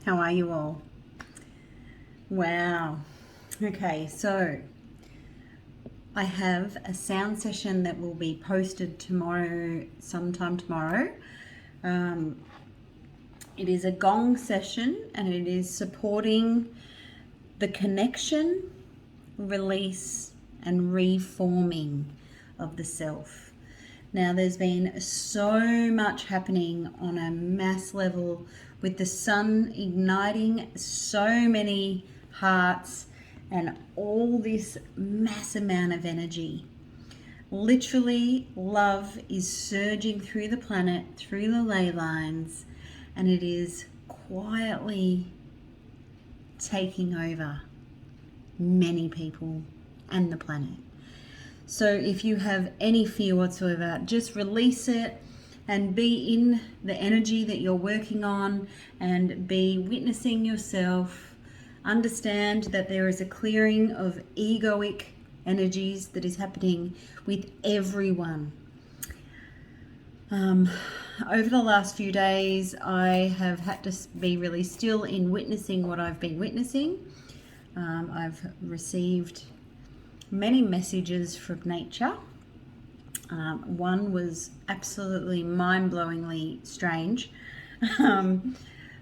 How are you all? Wow. Okay, so I have a sound session that will be posted tomorrow, sometime tomorrow. It is a gong session and it is supporting the connection, release, and reforming of the self. Now, there's been so much happening on a mass level with the sun igniting so many hearts and all this mass amount of energy. Literally, love is surging through the planet, through the ley lines, and it is quietly taking over many people and the planet. So if you have any fear whatsoever, just release it and be in the energy that you're working on and be witnessing yourself. Understand that there is a clearing of egoic energies that is happening with everyone. Over the last few days, I have had to be really still in witnessing what I've been witnessing. I've received many messages from nature. One was absolutely mind-blowingly strange.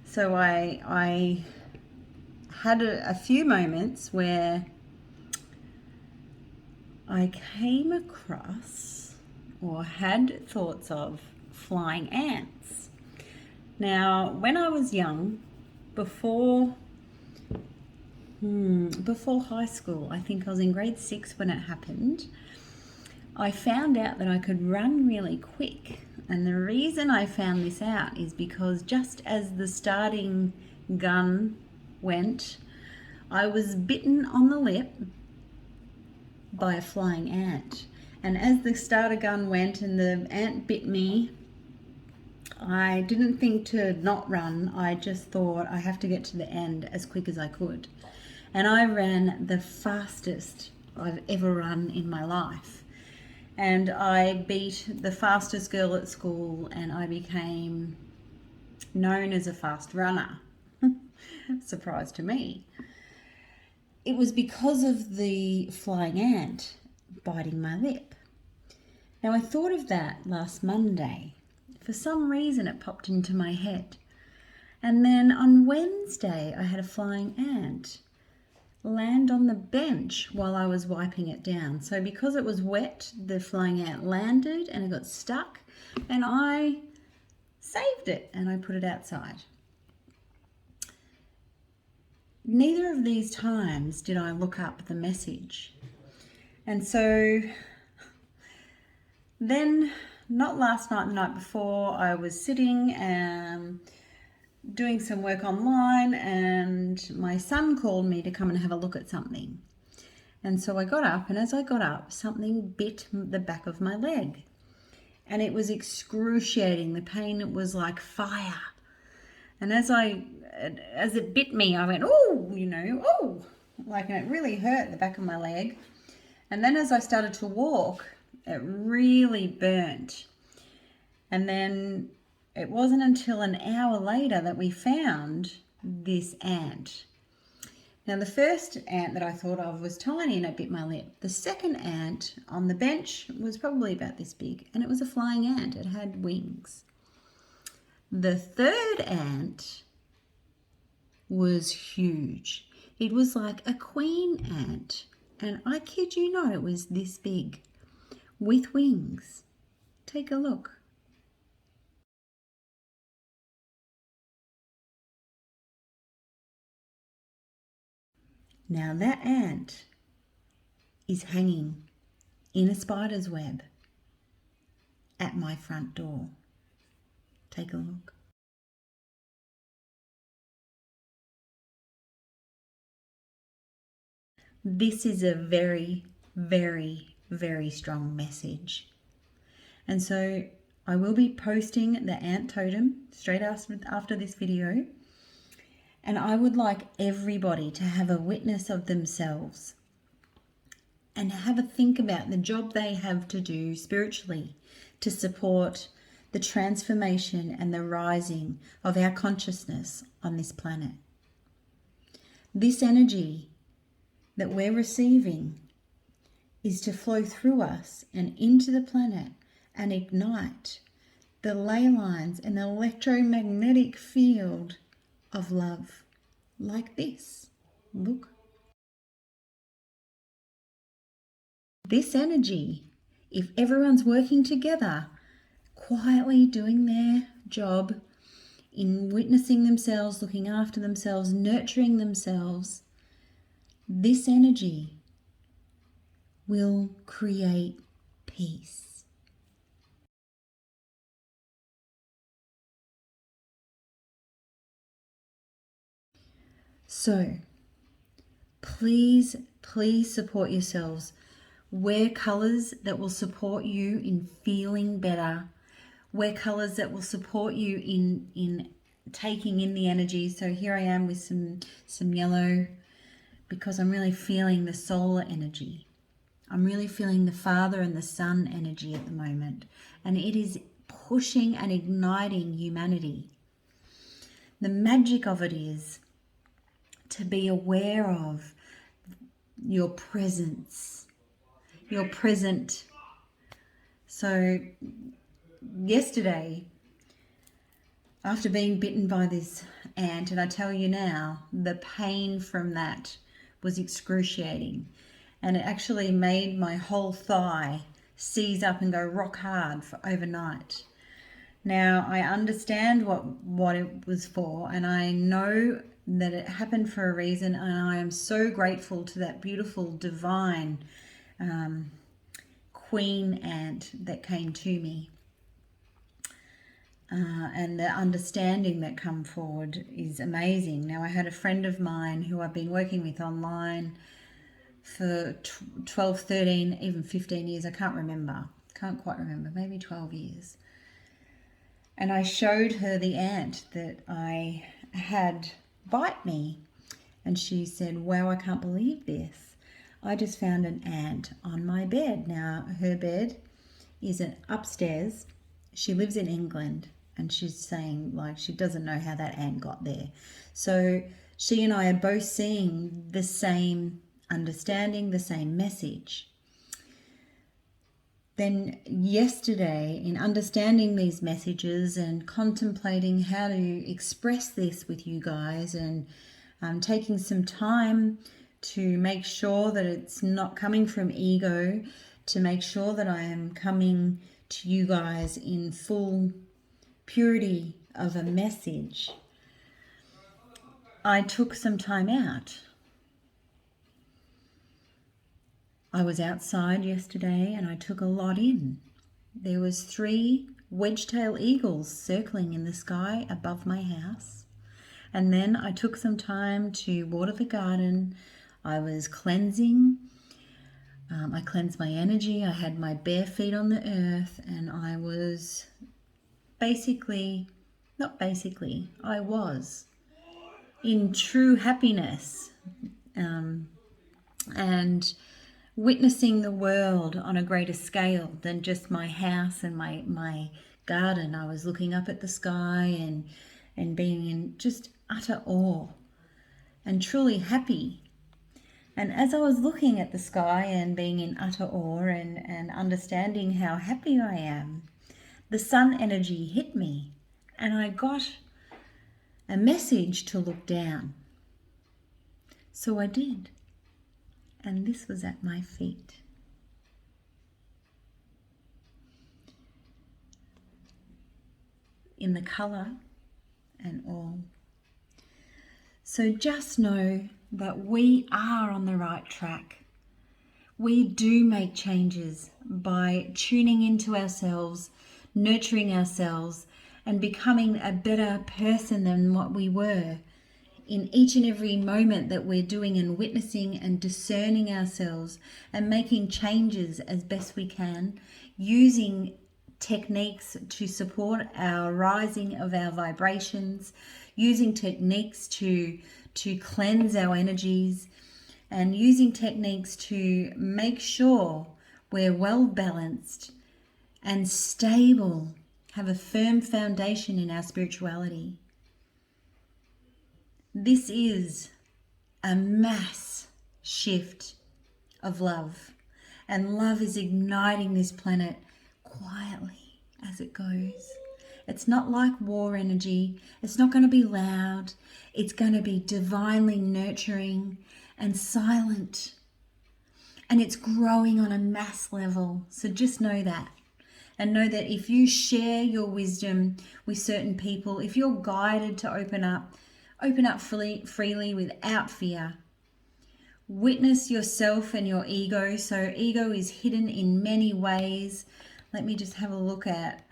So I had a few moments where I came across or had thoughts of flying ants. Now, when I was young, before high school, I think I was in grade 6 when it happened, I found out that I could run really quick. And the reason I found this out is because just as the starting gun went, I was bitten on the lip by a flying ant. And as the starter gun went and the ant bit me, I didn't think to not run. I just thought I have to get to the end as quick as I could. And I ran the fastest I've ever run in my life. And I beat the fastest girl at school and I became known as a fast runner. Surprise to me. It was because of the flying ant biting my lip. Now, I thought of that last Monday. For some reason, it popped into my head. And then on Wednesday, I had a flying ant land on the bench while I was wiping it down. So because it was wet, the flying ant landed and it got stuck, and I saved it and I put it outside. Neither of these times did I look up the message. And so then, not last night, the night before, I was sitting doing some work online and my son called me to come and have a look at something. And so I got up, and as I got up, something bit the back of my leg. And it was excruciating. The pain was like fire. And as it bit me, I went, oh, like, and it really hurt the back of my leg. And then as I started to walk, it really burnt. And then it wasn't until an hour later that we found this ant. Now, the first ant that I thought of was tiny and it bit my lip. The second ant on the bench was probably about this big, and it was a flying ant. It had wings. The third ant was huge. It was like a queen ant, and I kid you not, it was this big with wings. Take a look. Now that ant is hanging in a spider's web at my front door. Take a look. This is a very, very, very strong message. And so I will be posting the ant totem straight after this video. And I would like everybody to have a witness of themselves and have a think about the job they have to do spiritually to support the transformation and the rising of our consciousness on this planet. This energy that we're receiving is to flow through us and into the planet and ignite the ley lines and the electromagnetic field of love, like this. Look. This energy, if everyone's working together, quietly doing their job in witnessing themselves, looking after themselves, nurturing themselves, this energy will create peace. So, please support yourselves. Wear colours that will support you in feeling better. Wear colours that will support you in taking in the energy. So here I am with some yellow, because I'm really feeling the solar energy. I'm really feeling the Father and the Son energy at the moment. And it is pushing and igniting humanity. The magic of it is to be aware of your presence, your present. So yesterday, after being bitten by this ant, and I tell you now, the pain from that was excruciating. And it actually made my whole thigh seize up and go rock hard for overnight. Now, I understand what it was for, and I know that it happened for a reason, and I am so grateful to that beautiful divine queen ant that came to me. And the understanding that come forward is amazing. Now, I had a friend of mine who I've been working with online for 12, 13, even 15 years. I can't quite remember, maybe 12 years. And I showed her the ant that I had bite me. And she said, wow, I can't believe this. I just found an ant on my bed. Now, her bed is upstairs. She lives in England. And she's saying, like, she doesn't know how that ant got there. So she and I are both seeing the same understanding, the same message. Then yesterday, in understanding these messages and contemplating how to express this with you guys, and taking some time to make sure that it's not coming from ego, to make sure that I am coming to you guys in full purity of a message, I took some time out. I was outside yesterday and I took a lot in. There was 3 wedge-tailed eagles circling in the sky above my house. And then I took some time to water the garden. I was cleansing. I cleansed my energy. I had my bare feet on the earth, and I was I was in true happiness, and witnessing the world on a greater scale than just my house and my garden. I was looking up at the sky and being in just utter awe and truly happy. And as I was looking at the sky and being in utter awe and understanding how happy I am, the sun energy hit me, and I got a message to look down. So I did. And this was at my feet. In the colour and all. So just know that we are on the right track. We do make changes by tuning into ourselves, nurturing ourselves, and becoming a better person than what we were in each and every moment that we're doing and witnessing and discerning ourselves and making changes as best we can, using techniques to support our rising of our vibrations, using techniques to cleanse our energies, and using techniques to make sure we're well balanced and stable have a firm foundation in our spirituality. This is a mass shift of love. And love is igniting this planet quietly as it goes. It's not like war energy. It's not going to be loud. It's going to be divinely nurturing and silent. And it's growing on a mass level. So just know that. And know that if you share your wisdom with certain people, if you're guided to open up freely without fear. Witness yourself and your ego. So ego is hidden in many ways. Let me just have a look at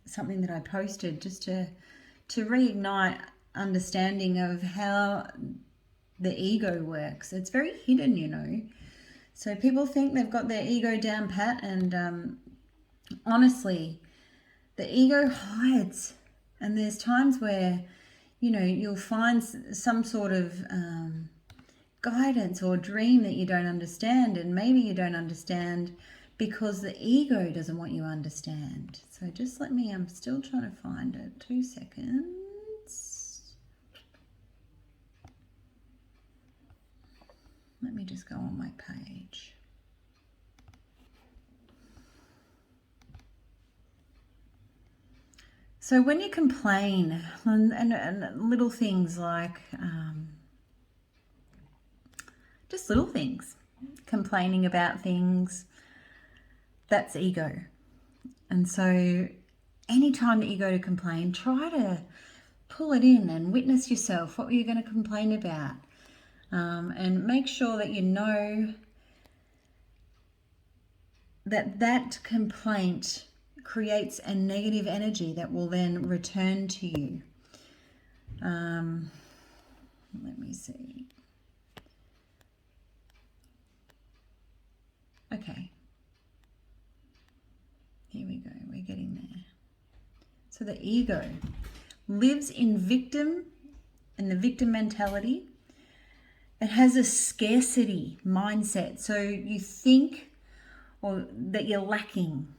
something that I posted just to reignite understanding of how the ego works. It's very hidden, you know. So people think they've got their ego down pat, and honestly, the ego hides. And there's times where, you know, you'll find some sort of guidance or dream that you don't understand, and maybe you don't understand because the ego doesn't want you to understand. So just let me, I'm still trying to find it. 2 seconds. Let me just go on my page. So when you complain and little things like just little things, complaining about things, that's ego. And so anytime that you go to complain, try to pull it in and witness yourself. What were you going to complain about? And make sure that you know that that complaint creates a negative energy that will then return to you. Let me see. Okay. Here we go. We're getting there. So the ego lives in the victim mentality. It has a scarcity mindset. So you think that you're lacking.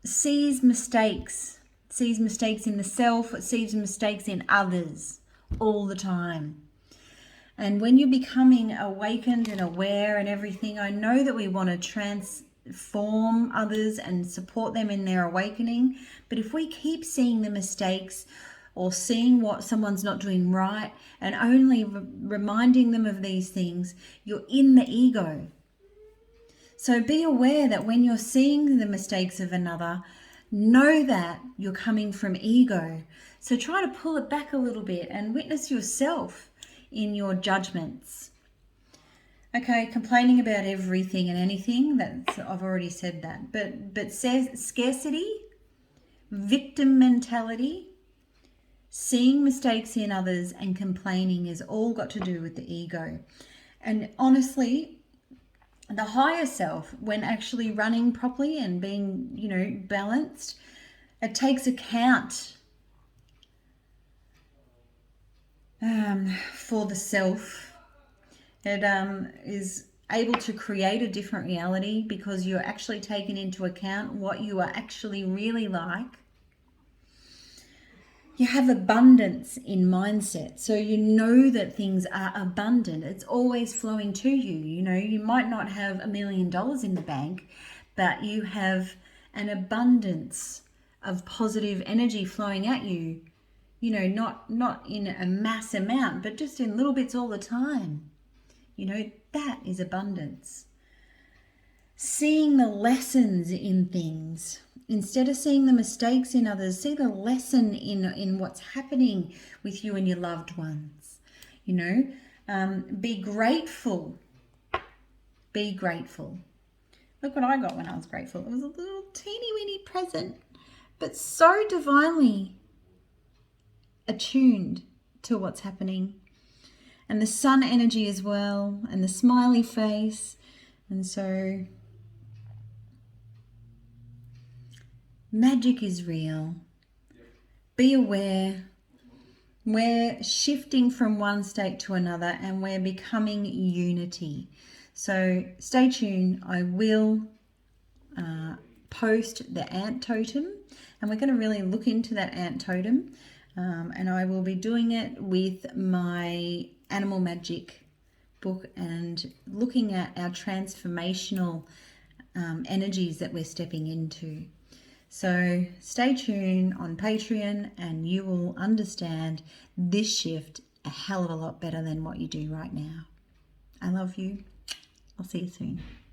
Sees mistakes in the self, it sees mistakes in others all the time. And when you're becoming awakened and aware and everything, I know that we want to transform others and support them in their awakening. But if we keep seeing the mistakes or seeing what someone's not doing right and only reminding them of these things, you're in the ego. So be aware that when you're seeing the mistakes of another, know that you're coming from ego. So try to pull it back a little bit and witness yourself in your judgments. Okay, complaining about everything and anything, I've already said that. But scarcity, victim mentality, seeing mistakes in others and complaining is all got to do with the ego. And honestly, the higher self, when actually running properly and being, you know, balanced, it takes account for the self. It is able to create a different reality because you're actually taking into account what you are actually really like. You have abundance in mindset, so you know that things are abundant. It's always flowing to you. You know, you might not have $1 million in the bank, but you have an abundance of positive energy flowing at you. You know, not in a mass amount, but just in little bits all the time. You know, that is abundance. Seeing the lessons in things. Instead of seeing the mistakes in others, see the lesson in what's happening with you and your loved ones. You know, be grateful. Be grateful. Look what I got when I was grateful. It was a little teeny weeny present, but so divinely attuned to what's happening. And the sun energy as well, and the smiley face. And so magic is real. Be aware. We're shifting from one state to another and we're becoming unity. So stay tuned. I will post the ant totem, and we're going to really look into that ant totem. And I will be doing it with my animal magic book and looking at our transformational energies that we're stepping into. So stay tuned on Patreon and you will understand this shift a hell of a lot better than what you do right now. I love you. I'll see you soon.